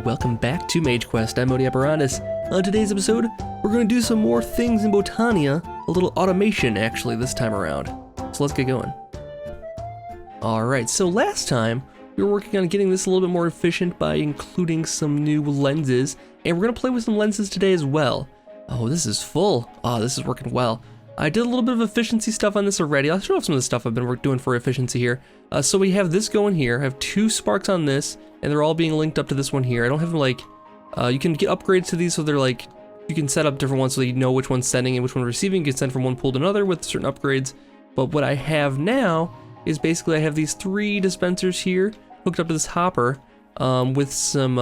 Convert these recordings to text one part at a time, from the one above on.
welcome back to Mage Quest. I'm Modpack. On today's episode, we're going to do some more things in Botania, a little automation actually this time around. So let's get going. Alright, so last time we were working on getting this a little bit more efficient by including some new lenses, and we're going to play with some lenses today as well. Oh, this is full. Oh, this is working well. I did a little bit of efficiency stuff on this already. I'll show off some of the stuff I've been doing for efficiency here. So we have this going here. I have 2 sparks on this, and they're all being linked up to this one here. I don't have them like, you can get upgrades to these so they're like, you can set up different ones so that you know which one's sending and which one's receiving. You can send from one pool to another with certain upgrades. But what I have now is basically I have these 3 dispensers here hooked up to this hopper with some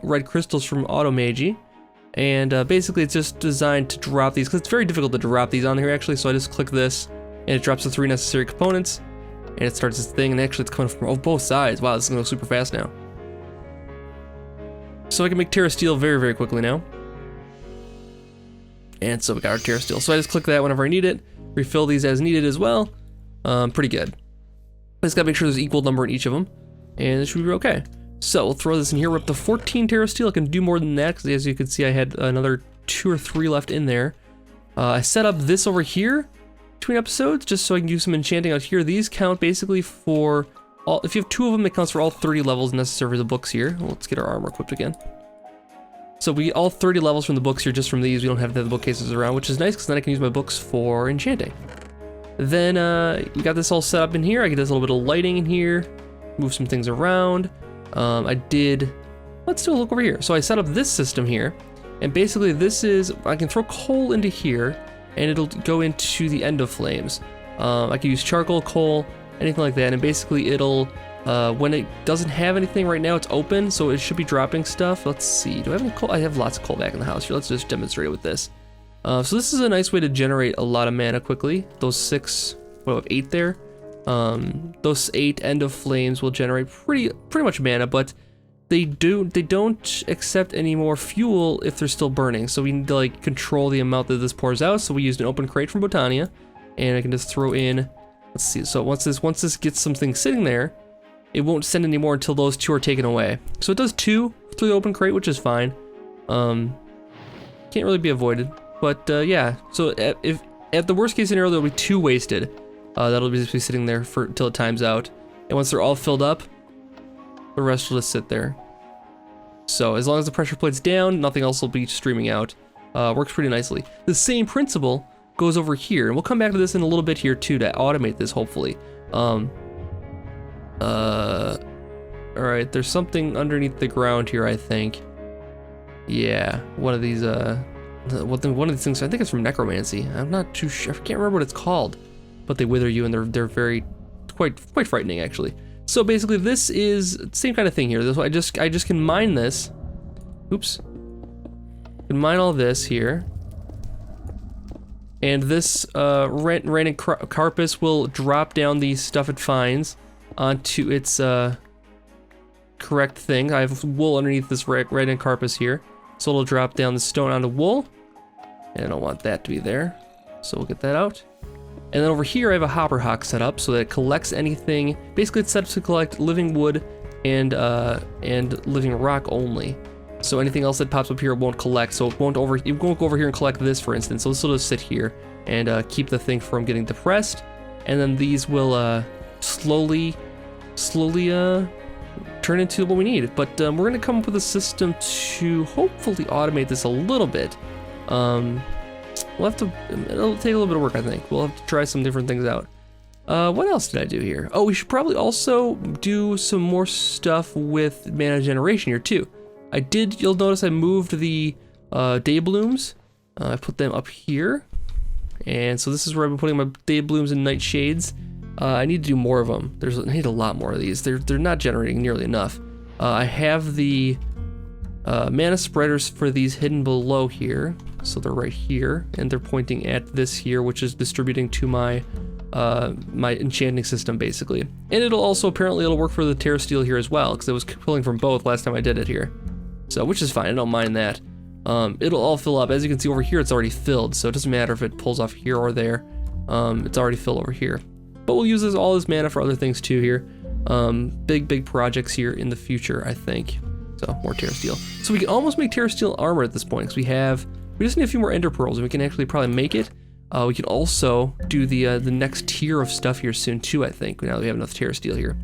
red crystals from Automagy. And basically it's just designed to drop these, because it's very difficult to drop these on here actually, so I just click this, and it drops the 3 necessary components, and it starts this thing, and actually it's coming from both sides. Wow, this is gonna go super fast now. So I can make Terra Steel very, very quickly now. And so we got our Terra Steel. So I just click that whenever I need it, refill these as needed as well. Pretty good. I just gotta make sure there's an equal number in each of them, and it should be okay. So we'll throw this in here. We're up to 14 Terra Steel. I can do more than that because as you can see I had another 2 or 3 left in there. I set up this over here between episodes just so I can do some enchanting out here. These count basically for all, if you have 2 of them it counts for all 30 levels necessary for the books here. Well, let's get our armor equipped again. So we get all 30 levels from the books here just from these. We don't have to have the bookcases around, which is nice because then I can use my books for enchanting. Then we got this all set up in here. I get this little bit of lighting in here, move some things around. Let's do a look over here. So I set up this system here, and basically this is, I can throw coal into here, and it'll go into the end of flames. I can use charcoal, coal, anything like that, and basically it'll, when it doesn't have anything right now, it's open, so it should be dropping stuff. Let's see, do I have any coal? I have lots of coal back in the house here. Let's just demonstrate it with this. So this is a nice way to generate a lot of mana quickly. Those 6, what, I have 8 there? Those 8 end of flames will generate pretty much mana, but they don't accept any more fuel if they're still burning. So we need to like control the amount that this pours out. So we used an open crate from Botania, and I can just throw in. Let's see. So once this gets something sitting there, it won't send any more until those 2 are taken away. So it does 2 through the open crate, which is fine. Can't really be avoided. But yeah. So if at the worst case scenario, there'll be 2 wasted. That'll just be sitting there until it times out. And once they're all filled up, the rest will just sit there. So as long as the pressure plate's down, nothing else will be streaming out. Works pretty nicely. The same principle goes over here, and we'll come back to this in a little bit here too to automate this hopefully. Alright, there's something underneath the ground here, I think. Yeah, one of these one of these things, I think it's from necromancy. I'm not too sure, I can't remember what it's called. But they wither you, and they're very quite frightening actually. So basically this is the same kind of thing here. This I just can mine this. Oops. Can mine all this here. And this random carpus will drop down the stuff it finds onto its correct thing. I have wool underneath this random carpus here. So it'll drop down the stone onto wool. And I don't want that to be there. So we'll get that out. And then over here I have a hopper hock set up so that it collects anything. Basically it's set up to collect living wood and living rock only. So anything else that pops up here won't collect. So it won't go over here and collect this, for instance. So this will just sit here and keep the thing from getting depressed. And then these will slowly turn into what we need. But we're gonna come up with a system to hopefully automate this a little bit. We'll have to, it'll take a little bit of work, I think. We'll have to try some different things out. What else did I do here? Oh, we should probably also do some more stuff with mana generation here too. You'll notice I moved the day blooms. I put them up here. And so this is where I've been putting my day blooms and night shades. I need to do more of them. I need a lot more of these. They're not generating nearly enough. I have the mana spreaders for these hidden below here. So they're right here, and they're pointing at this here, which is distributing to my my enchanting system basically. And it'll also, apparently it'll work for the Terra Steel here as well, because it was pulling from both last time I did it here. So, which is fine, I don't mind that. It'll all fill up. As you can see over here, it's already filled, so it doesn't matter if it pulls off here or there. It's already filled over here. But we'll use all this mana for other things too here. Big projects here in the future, I think. So more Terra Steel. So we can almost make Terra Steel armor at this point because we just need a few more Ender Pearls and we can actually probably make it. We can also do the next tier of stuff here soon too, I think, now that we have enough Terra Steel here.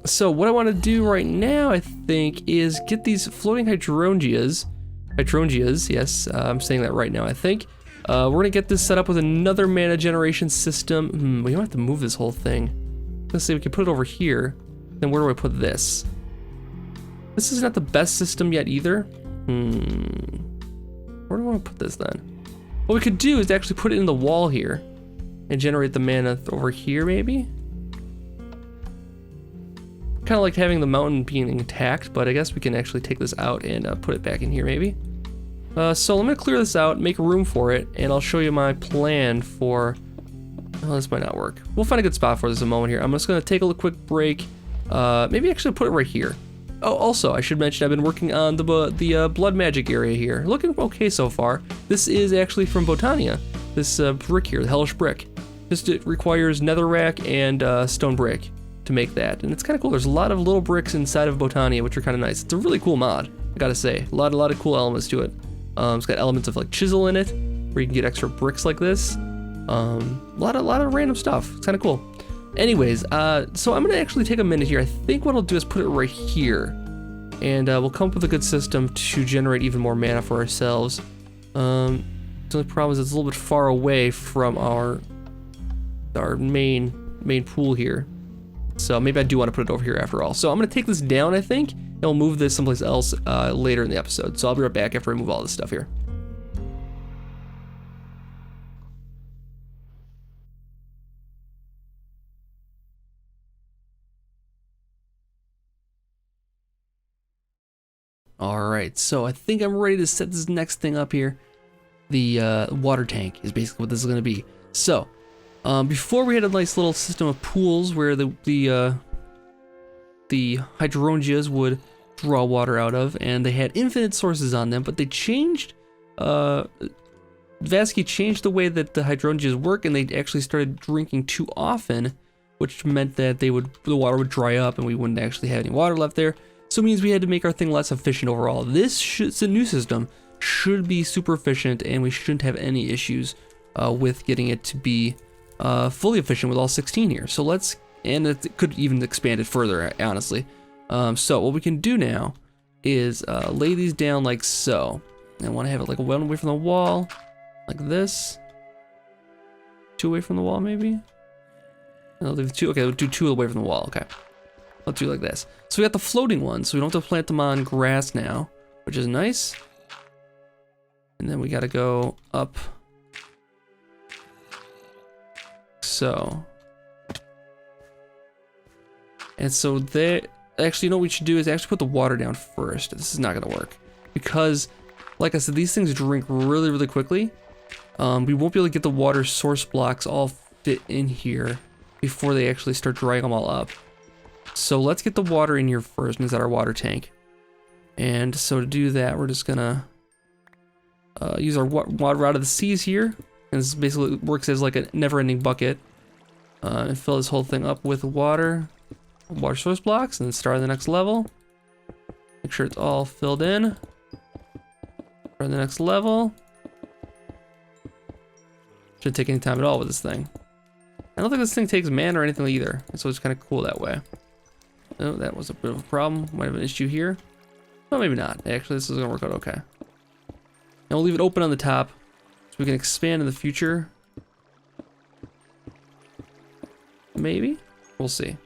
So what I want to do right now, I think, is get these floating hydrangeas. Yes, I'm saying that right now, I think. We're gonna get this set up with another mana generation system. We don't have to move this whole thing. Let's say we can put it over here. Then where do I put this? This is not the best system yet either. Where do I want to put this then? What we could do is actually put it in the wall here and generate the mana over here, maybe? Kind of like having the mountain being intact, but I guess we can actually take this out and put it back in here, maybe. So I'm gonna clear this out, make room for it, and I'll show you my plan for. Oh, this might not work. We'll find a good spot for this in a moment here. I'm just gonna take a quick break. Maybe actually put it right here. Oh, also, I should mention I've been working on the blood magic area here. Looking okay so far. This is actually from Botania. This brick here, the hellish brick. It requires netherrack and stone brick to make that, and it's kind of cool. There's a lot of little bricks inside of Botania, which are kind of nice. It's a really cool mod, I gotta say. A lot of cool elements to it. It's got elements of like chisel in it, where you can get extra bricks like this. A lot of random stuff. It's kind of cool. Anyways, so I'm gonna actually take a minute here. I think what I'll do is put it right here, and we'll come up with a good system to generate even more mana for ourselves. The only problem is it's a little bit far away from our main pool here. So maybe I do want to put it over here after all. So I'm gonna take this down, I think, and we'll move this someplace else later in the episode. So I'll be right back after I move all this stuff here. Alright, so I think I'm ready to set this next thing up here. The water tank is basically what this is going to be. So, before we had a nice little system of pools where the hydrangeas would draw water out of, and they had infinite sources on them, but they changed, Vazkii changed the way that the hydrangeas work, and they actually started drinking too often, which meant that the water would dry up and we wouldn't actually have any water left there. So it means we had to make our thing less efficient overall. It's a new system, should be super efficient, and we shouldn't have any issues with getting it to be fully efficient with all 16 here. So and it could even expand it further, honestly. So what we can do now is lay these down like so. I want to have it like one away from the wall, like this. 2 away from the wall, maybe? I'll leave 2. Okay, we'll do 2 away from the wall. Okay. Let's do like this. So we got the floating ones, so we don't have to plant them on grass now, which is nice. And then we gotta go up. So. And so actually, you know what we should do is actually put the water down first. This is not gonna work. Because, like I said, these things drink really, really quickly. We won't be able to get the water source blocks all fit in here before they actually start drying them all up. So let's get the water in here first, and is that our water tank. And so to do that, we're just gonna use our water out of the seas here. And this basically works as like a never-ending bucket. And fill this whole thing up with water source blocks, and then start on the next level. Make sure it's all filled in. Start on the next level. Shouldn't take any time at all with this thing. I don't think this thing takes mana or anything either, so it's kind of cool that way. Oh, that was a bit of a problem. Might have an issue here. Well, maybe not. Actually, this is gonna work out okay. And we'll leave it open on the top, so we can expand in the future. Maybe? We'll see.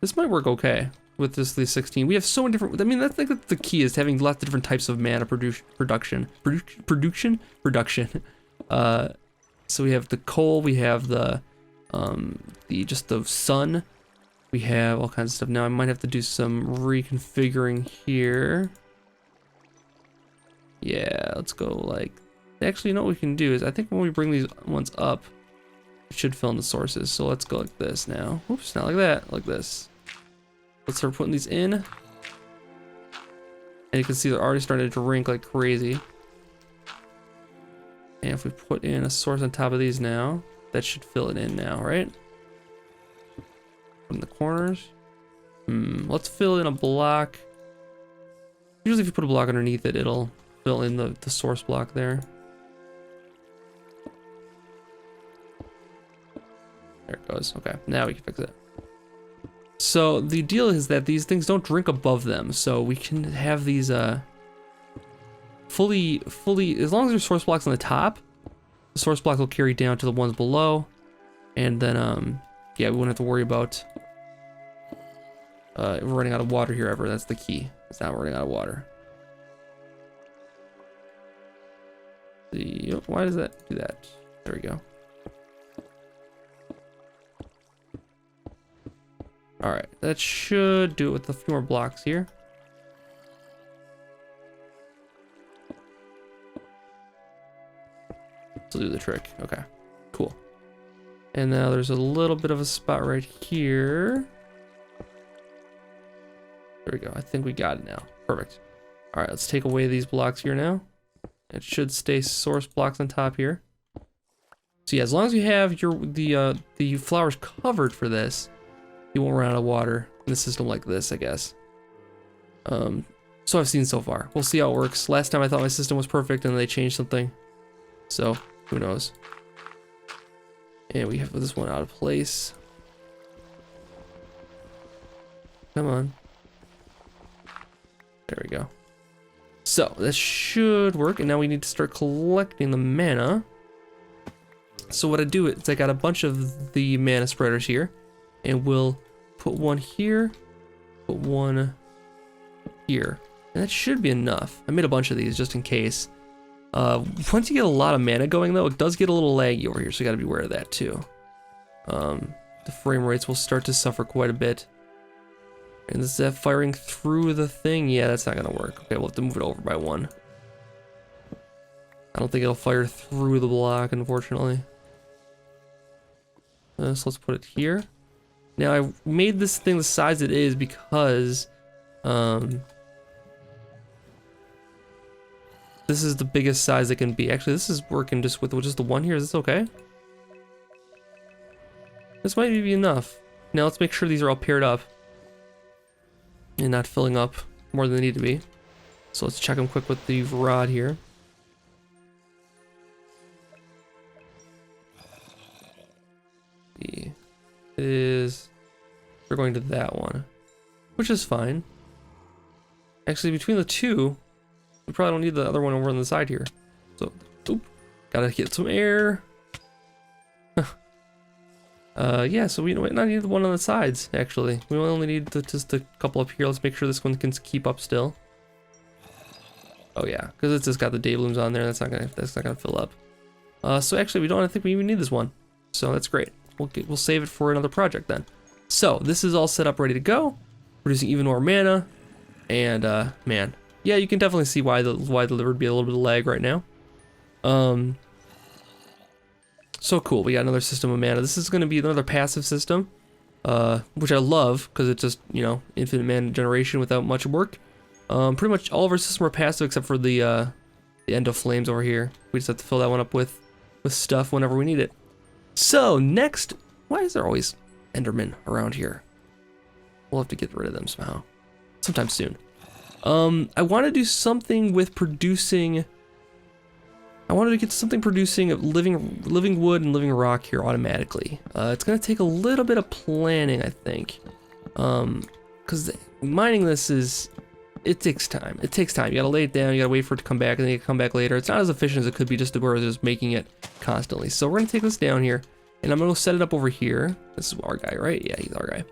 This might work okay with these 16. We have so many different, I mean, I think that the key is having lots of different types of mana production. So we have the coal, we have just the sun. We have all kinds of stuff. Now I might have to do some reconfiguring here. Yeah, let's go like, actually, you know what we can do is, I think when we bring these ones up, it should fill in the sources. So let's go like this now. Oops, not like that, like this. Let's start putting these in. And you can see they're already starting to drink like crazy. And if we put in a source on top of these now, that should fill it in now, right? In the corners. Let's fill in a block. Usually if you put a block underneath it, it'll fill in the source block there. There it goes. Okay, now we can fix it. So the deal is that these things don't drink above them, so we can have these fully, as long as there's source blocks on the top, the source block will carry down to the ones below, and then yeah, we won't have to worry about running out of water here ever. That's the key. It's not running out of water. Why does that do that? There we go. All right, that should do it with a few more blocks here. This will do the trick. Okay, cool. And now there's a little bit of a spot right here. There we go. I think we got it now. Perfect. All right, let's take away these blocks here now. It should stay source blocks on top here. So yeah, as long as you have the flowers covered for this, you won't run out of water in a system like this, I guess. So I've seen so far. We'll see how it works. Last time I thought my system was perfect and they changed something. So who knows? And we have this one out of place. Come on. There we go. So this should work, and now we need to start collecting the mana. So what I do is I got a bunch of the mana spreaders here, and we'll put one here, put one here, and that should be enough. I made a bunch of these just in case. Once you get a lot of mana going though, it does get a little laggy over here, so you gotta be aware of that too. The frame rates will start to suffer quite a bit. And is that firing through the thing? Yeah, that's not gonna work. Okay, we'll have to move it over by one. I don't think it'll fire through the block, unfortunately. So let's put it here. Now I made this thing the size it is because this is the biggest size it can be. Actually, this is working just with just the one here. Is this okay? This might be enough. Now let's make sure these are all paired up and not filling up more than they need to be. So let's check them quick with the rod here. We're going to that one, which is fine. Actually, between the two, we probably don't need the other one over on the side here. So, oop, gotta get some air. Yeah, so we might not need the one on the sides, actually. We only need just a couple up here. Let's make sure this one can keep up still. Oh yeah, because it's just got the day blooms on there. That's not gonna fill up. So actually, I think we even need this one. So that's great. We'll save it for another project then. So this is all set up, ready to go. Producing even more mana, and man, yeah, you can definitely see why there would be a little bit of lag right now. So cool, we got another system of mana. This is going to be another passive system, which I love because it's just, you know, infinite mana generation without much work. Pretty much all of our systems are passive except for the End of Flames over here. We just have to fill that one up with stuff whenever we need it. So next, why is there always Endermen around here? We'll have to get rid of them somehow, sometime soon. I want to do something with producing. I wanted to get something producing living wood and living rock here automatically. It's gonna take a little bit of planning, I think, because mining this it takes time. It takes time. You gotta lay it down. You gotta wait for it to come back, and then you come back later. It's not as efficient as it could be just where it's just making it constantly. So we're gonna take this down here, and I'm gonna go set it up over here. This is our guy, right? Yeah, he's our guy.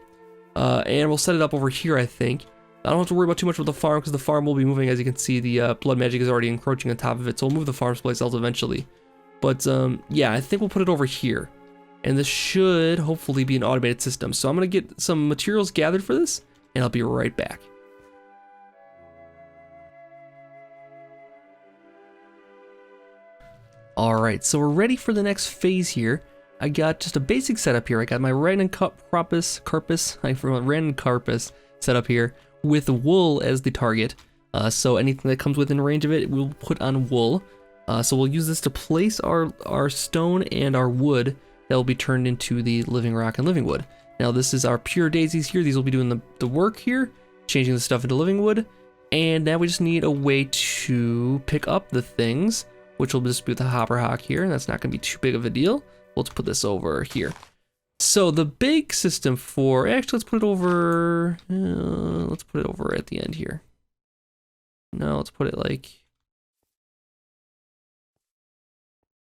And we'll set it up over here, I think. I don't have to worry about too much with the farm because the farm will be moving. As you can see, the blood magic is already encroaching on top of it, so we'll move the farm splice cells eventually. But yeah, I think we'll put it over here, and this should hopefully be an automated system. So I'm gonna get some materials gathered for this, and I'll be right back. All right, so we're ready for the next phase here. I got just a basic setup here. I got my random carpus set up here with wool as the target. So anything that comes within range of it, we'll put on wool. So we'll use this to place our stone and our wood that will be turned into the living rock and living wood. Now this is our pure daisies here. These will be doing the work here, changing the stuff into living wood. And now we just need a way to pick up the things, which will just be the hopper hock here. And that's not gonna be too big of a deal. Let's put this over here. So the big system for, actually let's put it over at the end here. No, let's put it like,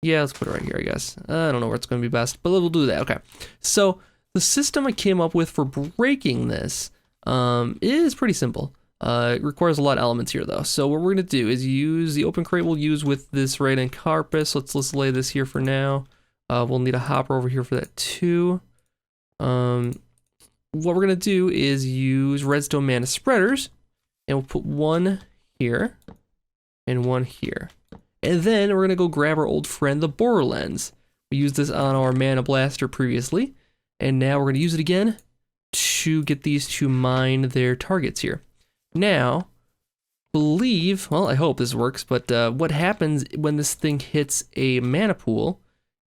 yeah, let's put it right here, I guess. I don't know where it's going to be best, but we'll do that. Okay. So the system I came up with for breaking this is pretty simple. It requires a lot of elements here, though. So what we're going to do is use the open crate we'll use with this red and carpus. Let's lay this here for now. We'll need a hopper over here for that, too. What we're going to do is use redstone mana spreaders, and we'll put one here and one here. And then we're gonna go grab our old friend, the borer lens. We used this on our mana blaster previously, and now we're gonna use it again to get these to mine their targets here. Now, well, I hope this works, but what happens when this thing hits a mana pool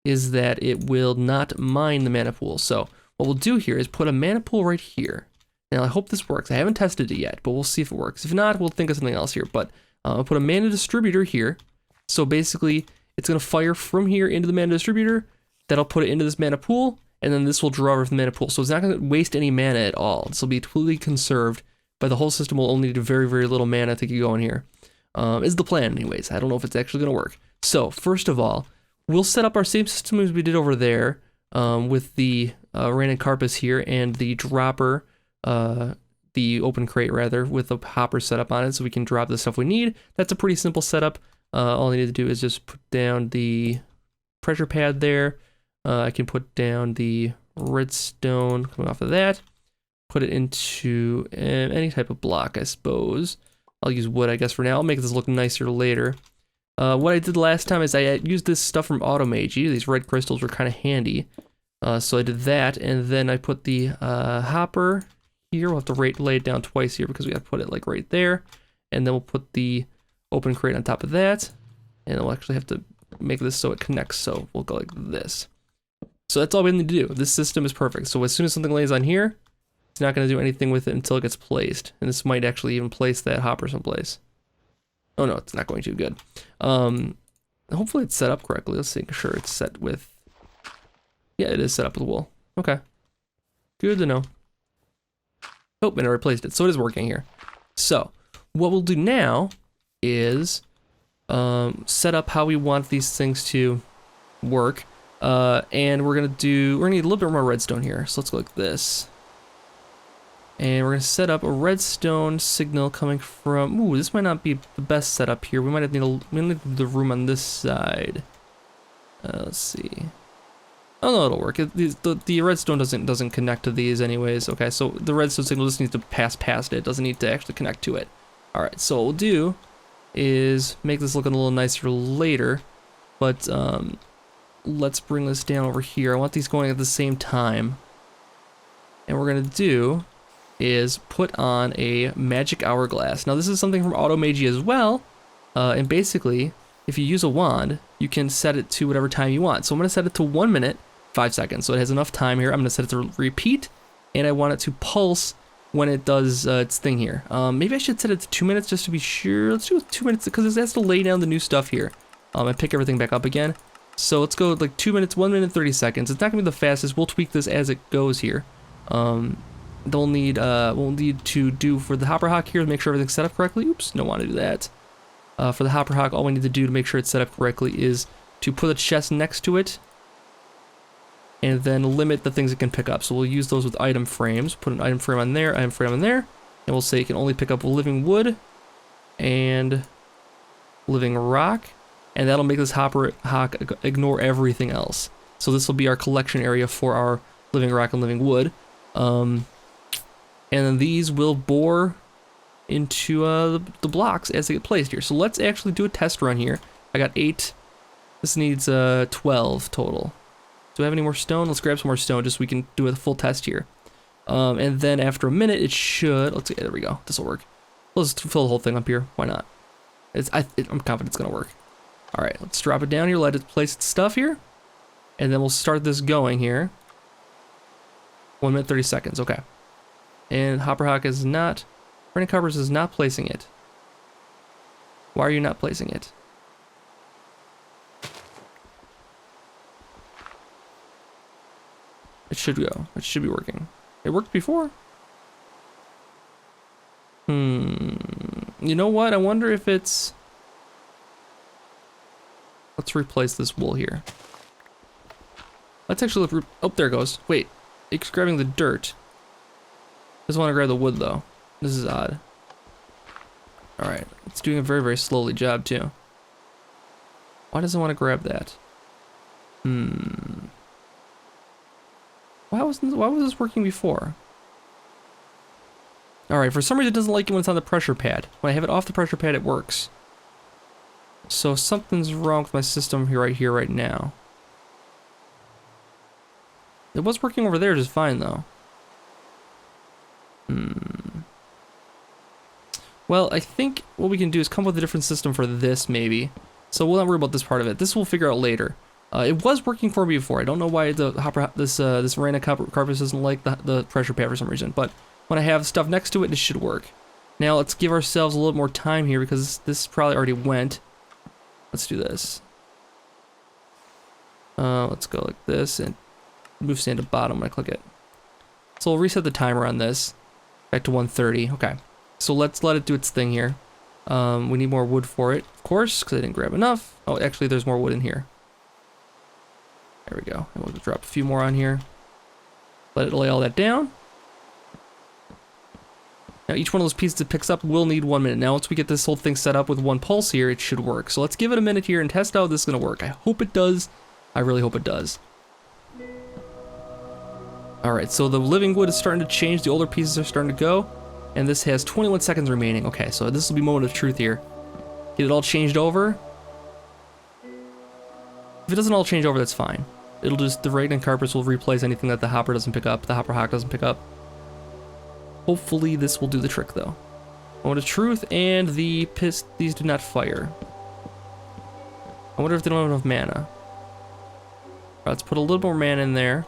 is that it will not mine the mana pool. So what we'll do here is put a mana pool right here. Now I hope this works. I haven't tested it yet, but we'll see if it works. If not, we'll think of something else here. But I'll put a mana distributor here. So basically, it's going to fire from here into the mana distributor. That'll put it into this mana pool, and then this will draw over from the mana pool. So it's not going to waste any mana at all. This will be completely conserved, but the whole system will only need very, very little mana to get going here. Is the plan anyways. I don't know if it's actually going to work. So first of all, we'll set up our same system as we did over there with the random carpus here and the dropper, the open crate rather, with a hopper setup on it so we can drop the stuff we need. That's a pretty simple setup. All I need to do is just put down the pressure pad there. I can put down the redstone coming off of that. Put it into any type of block, I suppose. I'll use wood, I guess, for now. I'll make this look nicer later. What I did last time is I used this stuff from Automagy. These red crystals were kind of handy. So I did that, and then I put the hopper here. We'll have to lay it down twice here because we got to put it like right there. And then we'll put the open crate on top of that, and we'll actually have to make this so it connects, so we'll go like this. So that's all we need to do. This system is perfect. So as soon as something lays on here, it's not going to do anything with it until it gets placed, and this might actually even place that hopper someplace. Oh no, it's not going to. Good. Hopefully it's set up correctly. Let's make sure it's set with, yeah, it is set up with wool. Okay, good to know. Oh, and I replaced it, so it is working here. So what we'll do now is set up how we want these things to work, and we're gonna need a little bit more redstone here. So let's go like this, and we're gonna set up a redstone signal coming from. Ooh, this might not be the best setup here. We might need the room on this side. Let's see. Oh no, it'll work. The redstone doesn't connect to these anyways. Okay, so the redstone signal just needs to pass past it. It doesn't need to actually connect to it. All right, so what we'll do is make this look a little nicer later, but let's bring this down over here. I want these going at the same time, and what we're gonna do is put on a magic hourglass. Now this is something from Automagy as well, and basically if you use a wand you can set it to whatever time you want. So I'm gonna set it to 1 minute 5 seconds, so it has enough time here. I'm gonna set it to repeat, and I want it to pulse when it does its thing here. Maybe I should set it to 2 minutes just to be sure. Let's do 2 minutes because it has to lay down the new stuff here and pick everything back up again. So let's go like 2 minutes, 1 minute 30 seconds. It's not gonna be the fastest. We'll tweak this as it goes here. We'll need to do for the hopper hock here to make sure everything's set up correctly. Oops, don't want to do that. For the hopper hock, all we need to do to make sure it's set up correctly is to put a chest next to it, and then limit the things it can pick up. So we'll use those with item frames. Put an item frame on there, item frame on there, and we'll say it can only pick up living wood and living rock, and that'll make this hopper hock ignore everything else. So this will be our collection area for our living rock and living wood. And then these will bore into the blocks as they get placed here. So let's actually do a test run here. I got 8. This needs 12 total. Do I have any more stone? Let's grab some more stone just so we can do a full test here. And then after a minute, it should. Let's see. There we go. This will work. Let's fill the whole thing up here. Why not? I'm confident it's gonna work. All right, let's drop it down here. Let it place its stuff here, and then we'll start this going here. 1 minute 30 seconds. Okay. And Hopperhawk is not. Brandon Covers is not placing it. Why are you not placing it? It should go. It should be working. It worked before. You know what? I wonder if it's... Let's replace this wool here. Let's actually look... Oh, there it goes. Wait. It's grabbing the dirt. Doesn't want to grab the wood, though. This is odd. Alright. It's doing a very, very slowly job, too. Why does it want to grab that? Why was this working before? Alright, for some reason it doesn't like it when it's on the pressure pad. When I have it off the pressure pad, it works. So something's wrong with my system here, right now. It was working over there just fine, though. Well, I think what we can do is come up with a different system for this, maybe. So we'll not worry about this part of it. This we'll figure out later. It was working for me before. I don't know why this random carpet doesn't like the pressure pad for some reason, but when I have stuff next to it, it should work. Now let's give ourselves a little more time here because this probably already went. Let's do this. Let's go like this and move sand to bottom when I click it. So we'll reset the timer on this back to 130. Okay. So let's let it do its thing here. We need more wood for it, of course, because I didn't grab enough. Oh, actually, there's more wood in here. There we go. And we'll drop a few more on here. Let it lay all that down. Now, each one of those pieces it picks up will need 1 minute. Now, once we get this whole thing set up with one pulse here, it should work. So let's give it a minute here and test out if this is going to work. I hope it does. I really hope it does. Alright, so the living wood is starting to change. The older pieces are starting to go. And this has 21 seconds remaining. Okay, so this will be moment of truth here. Get it all changed over. If it doesn't all change over, that's fine. It'll just, the raglan carpets will replace anything that the hopper doesn't pick up, the hopper hawk doesn't pick up. Hopefully this will do the trick though. Moment of truth, and the these do not fire. I wonder if they don't have enough mana. Alright, let's put a little more mana in there.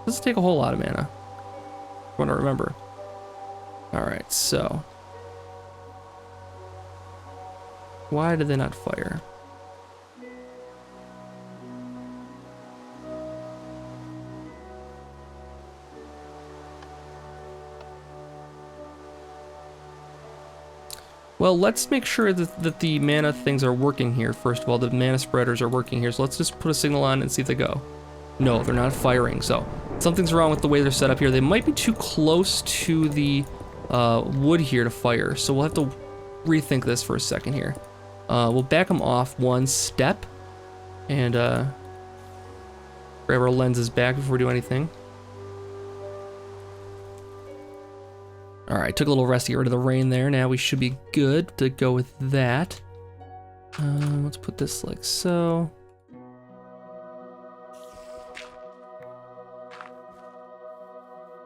Doesn't take a whole lot of mana. I want to remember. Alright, so. Why did they not fire? Well, let's make sure that the mana things are working here. First of all, the mana spreaders are working here. So let's just put a signal on and see if they go. No, they're not firing. So something's wrong with the way they're set up here. They might be too close to the wood here to fire. So we'll have to rethink this for a second here. We'll back them off one step and grab our lenses back before we do anything. Alright, took a little rest to get rid of the rain there. Now we should be good to go with that. Let's put this like so.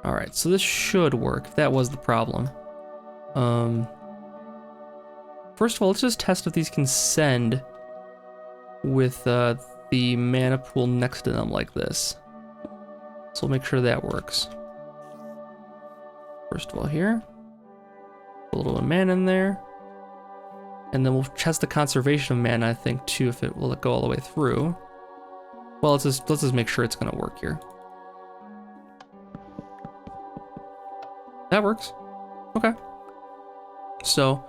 Alright, so this should work, if that was the problem. First of all, let's just test if these can send with the mana pool next to them like this. So we'll make sure that works. First of all here, a little bit of mana in there. And then we'll test the conservation of mana, I think, too, if it will go all the way through. Well, let's just make sure it's gonna work here. That works. Okay. So,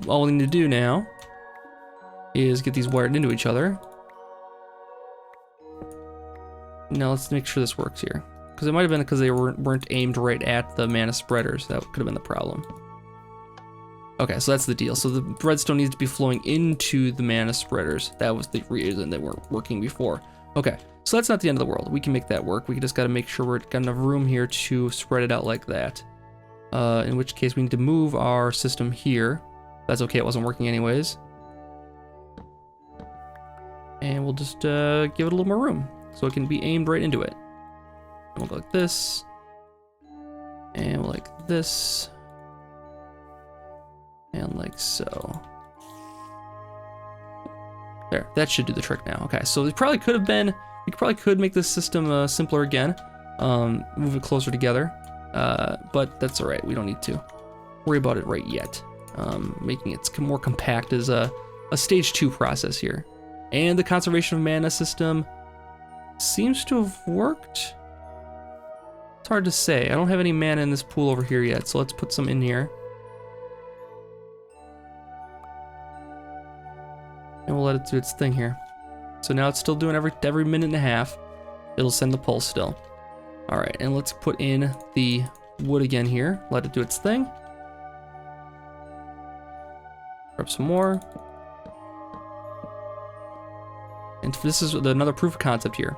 all we need to do now is get these wired into each other. Now let's make sure this works here. Because it might have been because they weren't aimed right at the mana spreaders. That could have been the problem. Okay, so that's the deal. So the redstone needs to be flowing into the mana spreaders. That was the reason they weren't working before. Okay, so that's not the end of the world. We can make that work. We just got to make sure we've got enough room here to spread it out like that. In which case we need to move our system here. That's okay, it wasn't working anyways. And we'll just give it a little more room so it can be aimed right into it. And we'll go like this. And like this. And like so. There, that should do the trick now. Okay, so it probably could have been, we probably could make this system simpler again, move it closer together, but that's all right. We don't need to worry about it right yet. Making it more compact is a stage 2 process here. And the conservation of mana system seems to have worked. It's hard to say. I don't have any mana in this pool over here yet, so let's put some in here. And we'll let it do its thing here. So now it's still doing every minute and a half. It'll send the pulse still. All right, and let's put in the wood again here. Let it do its thing. Grab some more. And this is another proof of concept here.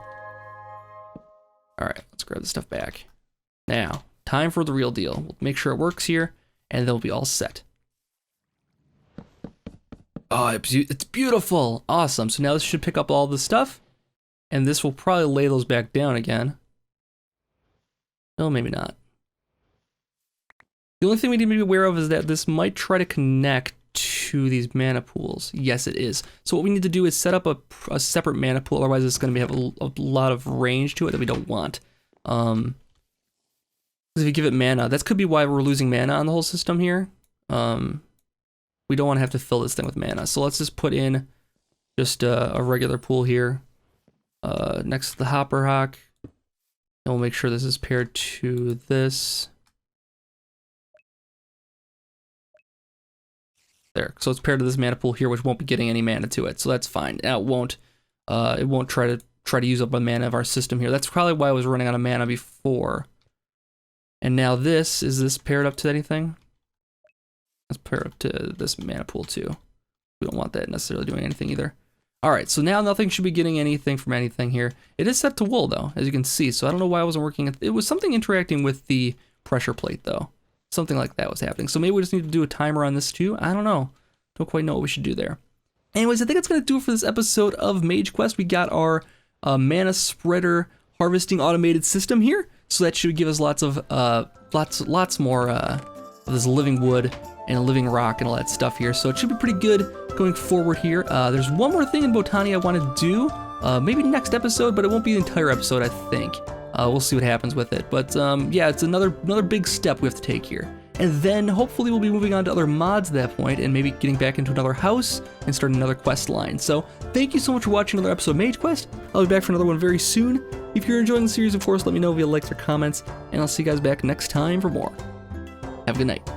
All right, let's grab this stuff back. Now, time for the real deal. We'll make sure it works here, and then we'll be all set. Oh, it's beautiful. Awesome. So now this should pick up all the stuff, and this will probably lay those back down again. No, maybe not. The only thing we need to be aware of is that this might try to connect to these mana pools. Yes, it is. So what we need to do is set up a separate mana pool, otherwise it's going to have a lot of range to it that we don't want. Because if you give it mana, that could be why we're losing mana on the whole system here. We don't want to have to fill this thing with mana. So let's just put in just a regular pool here next to the Hopper Hawk. And we'll make sure this is paired to this. There. So it's paired to this mana pool here, which won't be getting any mana to it. So that's fine. Now it won't try to use up the mana of our system here. That's probably why I was running out of mana before. And now is this paired up to anything? Let's pair up to this mana pool too. We don't want that necessarily doing anything either. All right, so now nothing should be getting anything from anything here. It is set to wool though, as you can see. So I don't know why I wasn't working. It was something interacting with the pressure plate though. Something like that was happening. So maybe we just need to do a timer on this too. I don't know. Don't quite know what we should do there. Anyways, I think that's going to do it for this episode of Mage Quest. We got our mana spreader harvesting automated system here. So that should give us lots more of this living wood and a living rock and all that stuff here. So it should be pretty good going forward here. There's one more thing in Botania I want to do. Maybe next episode, but it won't be the entire episode, I think. We'll see what happens with it. But yeah, it's another big step we have to take here. And then hopefully we'll be moving on to other mods at that point and maybe getting back into another house and starting another quest line. So thank you so much for watching another episode of Mage Quest. I'll be back for another one very soon. If you're enjoying the series, of course, let me know via likes or comments, and I'll see you guys back next time for more. Have a good night.